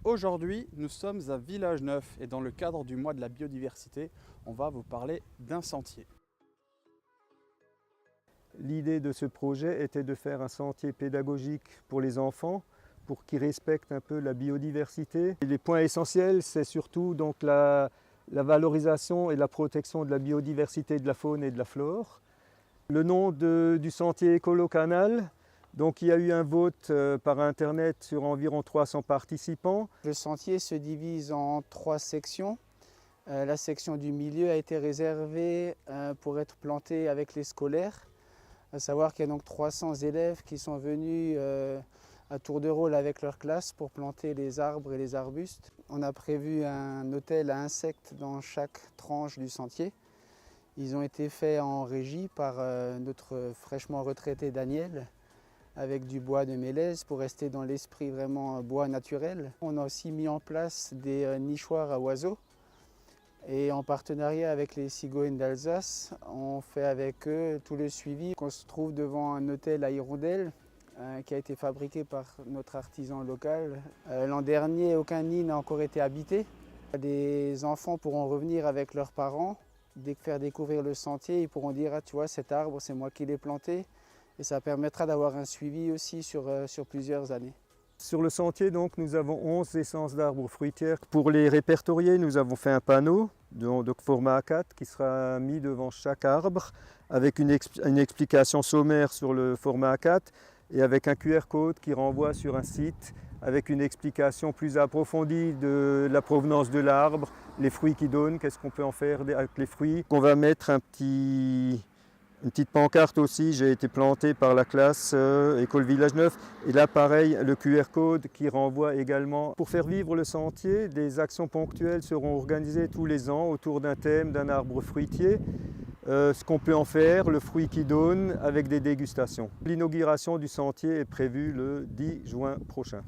Aujourd'hui, nous sommes à Village Neuf et dans le cadre du mois de la biodiversité, on va vous parler d'un sentier. L'idée de ce projet était de faire un sentier pédagogique pour les enfants, pour qu'ils respectent un peu la biodiversité. Et les points essentiels, c'est surtout donc la valorisation et la protection de la biodiversité de la faune et de la flore. Le nom du sentier Écolo-Canal. Donc il y a eu un vote par internet sur environ 300 participants. Le sentier se divise en 3 sections. La section du milieu a été réservée pour être plantée avec les scolaires. À savoir qu'il y a donc 300 élèves qui sont venus à tour de rôle avec leur classe pour planter les arbres et les arbustes. On a prévu un hôtel à insectes dans chaque tranche du sentier. Ils ont été faits en régie par notre fraîchement retraité Daniel, avec du bois de mélèze pour rester dans l'esprit vraiment bois naturel. On a aussi mis en place des nichoirs à oiseaux et en partenariat avec les cigognes d'Alsace, on fait avec eux tout le suivi. On se trouve devant un hôtel à hirondelles qui a été fabriqué par notre artisan local. L'an dernier, aucun nid n'a encore été habité. Les enfants pourront revenir avec leurs parents, faire découvrir le sentier, ils pourront dire « Ah, tu vois, cet arbre, c'est moi qui l'ai planté ». Et ça permettra d'avoir un suivi aussi sur plusieurs années. Sur le sentier, donc, nous avons 11 essences d'arbres fruitières. Pour les répertorier, nous avons fait un panneau de format A4 qui sera mis devant chaque arbre avec une explication sommaire sur le format A4 et avec un QR code qui renvoie sur un site avec une explication plus approfondie de la provenance de l'arbre, les fruits qu'il donne, qu'est-ce qu'on peut en faire avec les fruits. On va mettre une petite pancarte aussi, j'ai été planté par la classe École Village Neuf. Et là, pareil, le QR code qui renvoie également. Pour faire vivre le sentier, des actions ponctuelles seront organisées tous les ans autour d'un thème, d'un arbre fruitier. Ce qu'on peut en faire, le fruit qui donne, avec des dégustations. L'inauguration du sentier est prévue le 10 juin prochain.